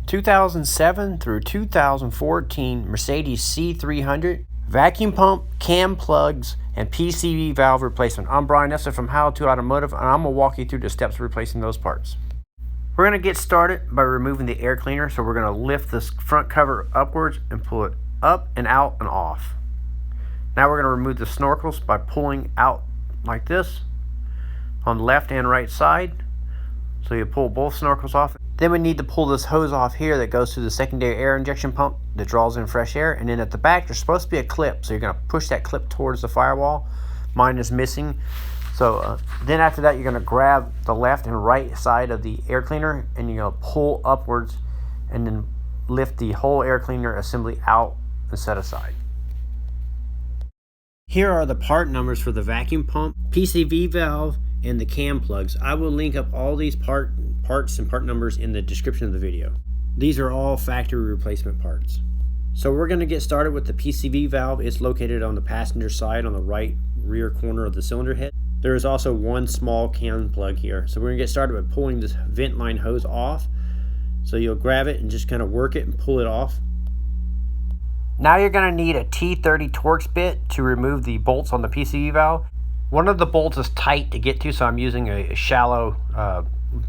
2007 through 2014 Mercedes C300 vacuum pump, cam plugs, and PCV valve replacement. I'm Brian Eslick from How to Automotive, and I'm going to walk you through the steps of replacing those parts. We're going to get started by removing the air cleaner. So we're going to lift this front cover upwards and pull it up and out and off. Now we're going to remove the snorkels by pulling out like this on the left and right side. So you pull both snorkels off. Then we need to pull this hose off here that goes to the secondary air injection pump that draws in fresh air. And then at the back there's supposed to be a clip, so you're going to push that clip towards the firewall. Mine is missing. So then after that you're going to grab the left and right side of the air cleaner and you're going to pull upwards and then lift the whole air cleaner assembly out and set aside. Here are the part numbers for the vacuum pump, PCV valve, and the cam plugs. I will link up all these parts and part numbers in the description of the video. These are all factory replacement parts. So we're going to get started with the PCV valve. It's located on the passenger side on the right rear corner of the cylinder head. There is also one small cam plug here. So we're going to get started by pulling this vent line hose off. So you'll grab it and just kind of work it and pull it off. Now you're going to need a T30 Torx bit to remove the bolts on the PCV valve. One of the bolts is tight to get to, so I'm using a shallow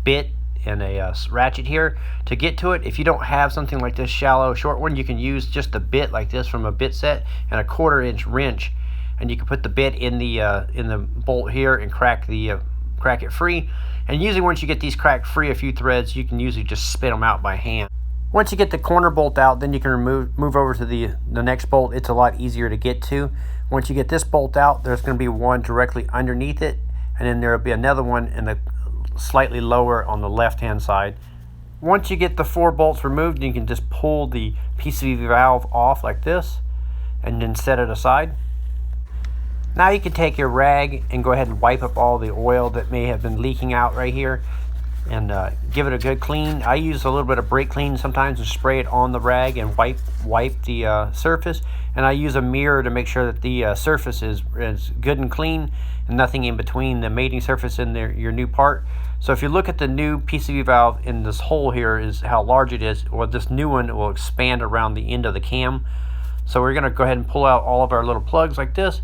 bit and a ratchet here to get to it. If you don't have something like this shallow short one, you can use just a bit like this from a bit set and a 1/4 inch wrench, and you can put the bit in the bolt here and crack it free. And usually once you get these cracked free, a few threads, you can usually just spin them out by hand. Once you get the corner bolt out, then you can move over to the next bolt. It's a lot easier to get to. Once you get this bolt out, there's going to be one directly underneath it, and then there will be another one in the slightly lower on the left hand side. Once you get the 4 bolts removed, you can just pull the PCV valve off like this and then set it aside. Now you can take your rag and go ahead and wipe up all the oil that may have been leaking out right here and give it a good clean. I use a little bit of brake clean sometimes and spray it on the rag and wipe the surface. And I use a mirror to make sure that the surface is good and clean and nothing in between the mating surface and your new part. So if you look at the new PCV valve in this hole here is how large it is, or this new one will expand around the end of the cam. So we're going to go ahead and pull out all of our little plugs like this,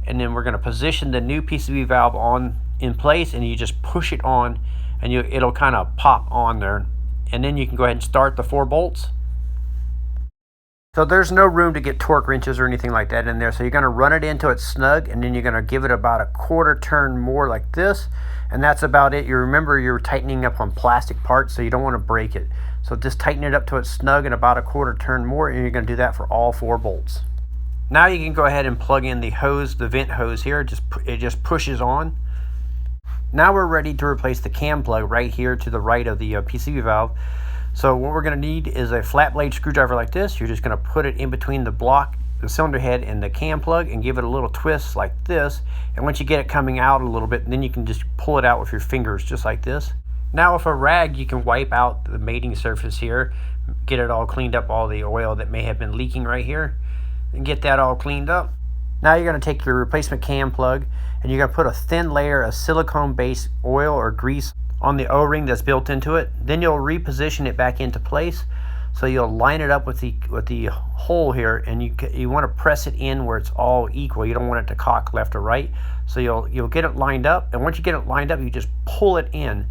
and then we're going to position the new PCV valve in place, and you just push it on and it'll kind of pop on there, and then you can go ahead and start the 4 bolts. So there's no room to get torque wrenches or anything like that in there, so you're going to run it into it's snug, and then you're going to give it about a 1/4 turn more like this, and that's about it. You remember you're tightening up on plastic parts, so you don't want to break it. So just tighten it up to it's snug and about a 1/4 turn more, and you're going to do that for all 4 bolts. Now you can go ahead and plug in the hose, the vent hose here. It just pushes on. Now we're ready to replace the cam plug right here to the right of the PCV valve. So what we're going to need is a flat blade screwdriver like this. You're just going to put it in between the block, the cylinder head, and the cam plug and give it a little twist like this. And once you get it coming out a little bit, then you can just pull it out with your fingers just like this. Now with a rag you can wipe out the mating surface here, get it all cleaned up, all the oil that may have been leaking right here, and get that all cleaned up. Now you're going to take your replacement cam plug and you're going to put a thin layer of silicone-based oil or grease on the O-ring that's built into it. Then you'll reposition it back into place. So you'll line it up with the hole here, and you want to press it in where it's all equal. You don't want it to cock left or right. So you'll get it lined up, and once you get it lined up, you just pull it in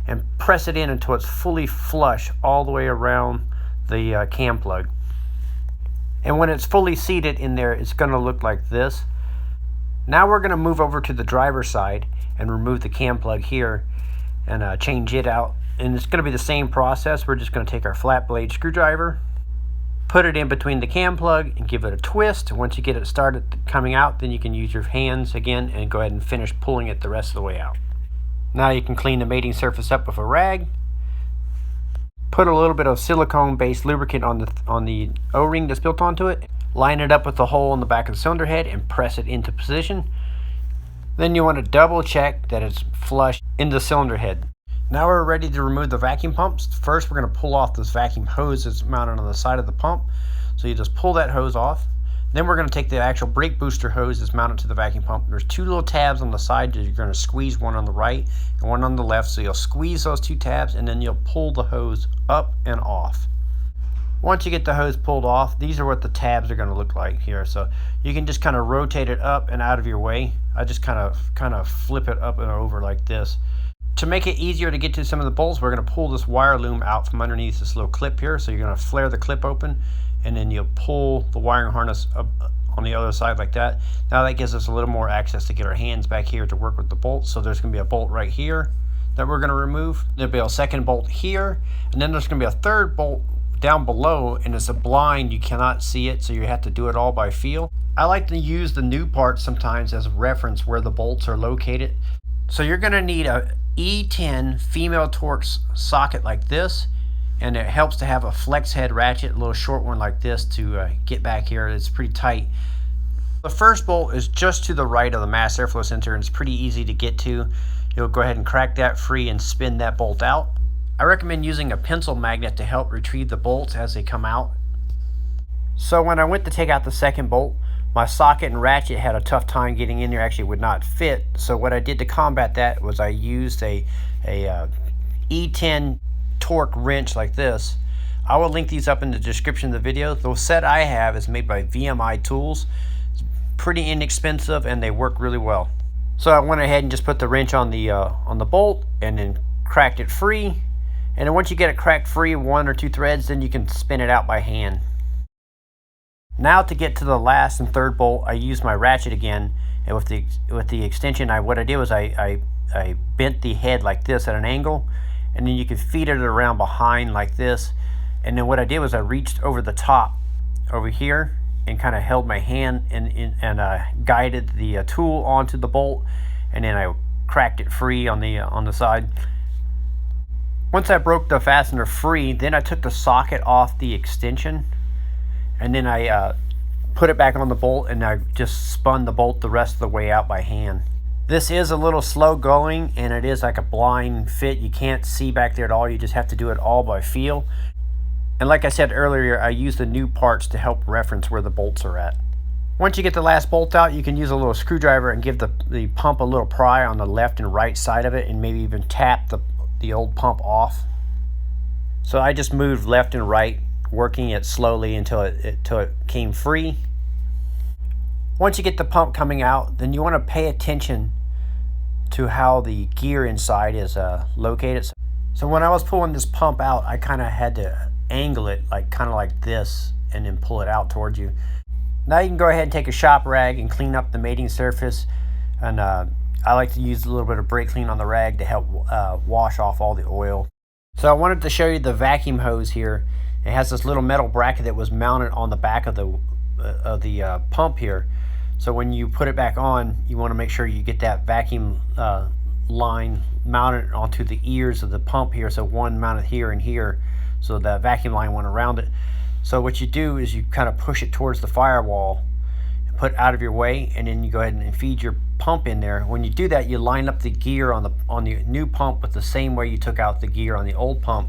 and press it in until it's fully flush all the way around the cam plug. And when it's fully seated in there, it's going to look like this. Now we're going to move over to the driver's side and remove the cam plug here and change it out. And it's going to be the same process. We're just going to take our flat blade screwdriver, put it in between the cam plug and give it a twist. Once you get it started coming out, then you can use your hands again and go ahead and finish pulling it the rest of the way out. Now you can clean the mating surface up with a rag. Put a little bit of silicone-based lubricant on the O-ring that's built onto it. Line it up with the hole in the back of the cylinder head and press it into position. Then you want to double check that it's flush in the cylinder head. Now we're ready to remove the vacuum pumps. First we're going to pull off this vacuum hose that's mounted on the side of the pump. So you just pull that hose off. Then we're going to take the actual brake booster hose that's mounted to the vacuum pump. There's 2 little tabs on the side that you're going to squeeze, one on the right and one on the left. So you'll squeeze those 2 tabs and then you'll pull the hose up and off. Once you get the hose pulled off, these are what the tabs are going to look like here. So you can just kind of rotate it up and out of your way. I just kind of flip it up and over like this. To make it easier to get to some of the bolts, we're going to pull this wire loom out from underneath this little clip here. So you're going to flare the clip open, and then you'll pull the wiring harness up on the other side like that. Now that gives us a little more access to get our hands back here to work with the bolts. So there's going to be a bolt right here that we're going to remove. There'll be a second bolt here, and then there's going to be a third bolt down below, and it's a blind, you cannot see it, so you have to do it all by feel. I like to use the new parts sometimes as a reference where the bolts are located. So you're going to need a E10 female torque socket like this, and it helps to have a flex head ratchet, a little short one like this, to get back here. It's pretty tight. The first bolt is just to the right of the mass airflow sensor, and it's pretty easy to get to. You'll go ahead and crack that free and spin that bolt out. I recommend using a pencil magnet to help retrieve the bolts as they come out. So when I went to take out the second bolt, my socket and ratchet had a tough time getting in there, actually would not fit. So what I did to combat that was I used a E10 torque wrench like this. I will link these up in the description of the video. The set I have is made by VMI tools. It's pretty inexpensive and they work really well. So I went ahead and just put the wrench on the bolt and then cracked it free. And then once you get it cracked free, 1 or 2 threads, then you can spin it out by hand. Now to get to the last and third bolt, I used my ratchet again, and with the extension, what I did was I bent the head like this at an angle, and then you can feed it around behind like this. And then what I did was I reached over the top over here and kind of held my hand and guided the tool onto the bolt, and then I cracked it free on the side. Once I broke the fastener free, then I took the socket off the extension, and then I put it back on the bolt, and I just spun the bolt the rest of the way out by hand. This is a little slow going, and it is like a blind fit. You can't see back there at all. You just have to do it all by feel. And like I said earlier, I use the new parts to help reference where the bolts are at. Once you get the last bolt out, you can use a little screwdriver and give the pump a little pry on the left and right side of it, and maybe even tap the old pump off. So I just moved left and right, working it slowly until it came free. Once you get the pump coming out, then you want to pay attention to how the gear inside is located. So when I was pulling this pump out, I kind of had to angle it kind of like this and then pull it out towards you. Now you can go ahead and take a shop rag and clean up the mating surface, and I like to use a little bit of brake clean on the rag to help wash off all the oil. So I wanted to show you the vacuum hose here. It has this little metal bracket that was mounted on the back of the pump here. So when you put it back on, you want to make sure you get that vacuum line mounted onto the ears of the pump here. So one mounted here and here, so the vacuum line went around it. So what you do is you kind of push it towards the firewall, put it out of your way, and then you go ahead and feed your pump in there. When you do that, you line up the gear on the new pump with the same way you took out the gear on the old pump.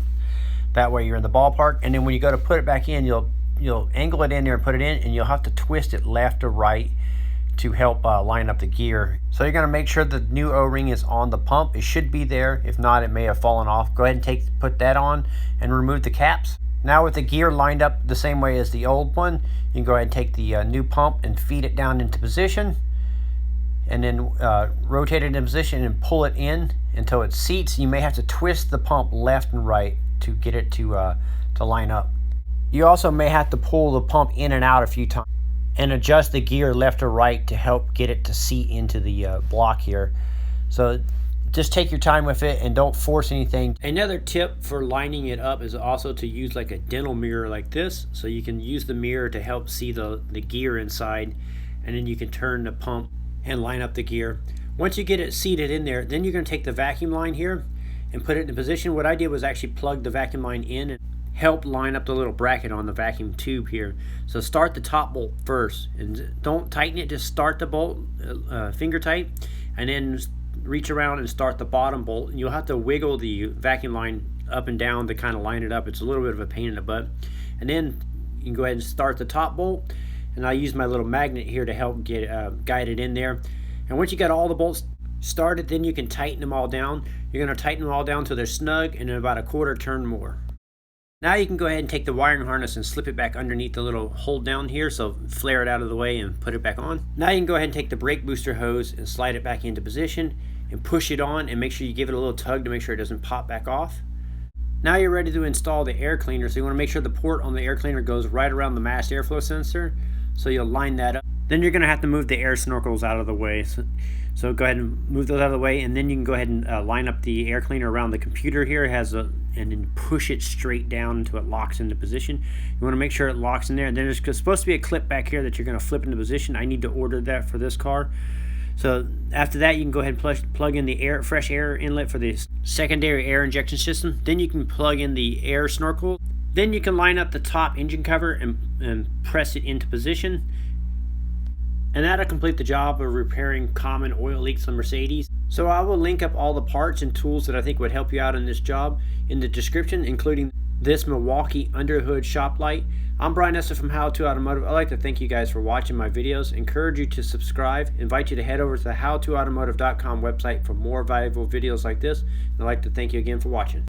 That way you're in the ballpark. And then when you go to put it back in, you'll angle it in there and put it in, and you'll have to twist it left or right to help line up the gear. So you're going to make sure the new O-ring is on the pump. It should be there. If not, it may have fallen off. Go ahead and put that on and remove the caps. Now with the gear lined up the same way as the old one, you can go ahead and take the new pump and feed it down into position, and then rotate it into position and pull it in until it seats. You may have to twist the pump left and right to get it to line up. You also may have to pull the pump in and out a few times and adjust the gear left or right to help get it to seat into the block here. So just take your time with it and don't force anything. Another tip for lining it up is also to use like a dental mirror like this, so you can use the mirror to help see the gear inside, and then you can turn the pump and line up the gear. Once you get it seated in there, then you're going to take the vacuum line here and put it in position. What I did was actually plug the vacuum line in and help line up the little bracket on the vacuum tube here. So start the top bolt first, and don't tighten it, just start the bolt finger tight, and then reach around and start the bottom bolt. And you'll have to wiggle the vacuum line up and down to kind of line it up. It's a little bit of a pain in the butt. And then you can go ahead and start the top bolt, and I use my little magnet here to help get guide it in there. And once you got all the bolts started, then you can tighten them all down. You're going to tighten them all down till they're snug, and in about a quarter turn more. Now you can go ahead and take the wiring harness and slip it back underneath the little hold down here, so flare it out of the way and put it back on. Now you can go ahead and take the brake booster hose and slide it back into position and push it on, and make sure you give it a little tug to make sure it doesn't pop back off. Now you're ready to install the air cleaner, so you want to make sure the port on the air cleaner goes right around the mass airflow sensor, so you'll line that up. Then you're going to have to move the air snorkels out of the way. So go ahead and move those out of the way, and then you can go ahead and line up the air cleaner around the computer here. And then push it straight down until it locks into position. You want to make sure it locks in there, and then there's supposed to be a clip back here that you're going to flip into position. I need to order that for this car. So after that, you can go ahead and plug in the fresh air inlet for the secondary air injection system. Then you can plug in the air snorkel. Then you can line up the top engine cover and press it into position. And that'll complete the job of repairing common oil leaks on Mercedes. So I will link up all the parts and tools that I think would help you out in this job in the description, including this Milwaukee underhood shop light. I'm Brian Eslick from How To Automotive. I'd like to thank you guys for watching my videos. Encourage you to subscribe. Invite you to head over to the howtoautomotive.com website for more valuable videos like this. And I'd like to thank you again for watching.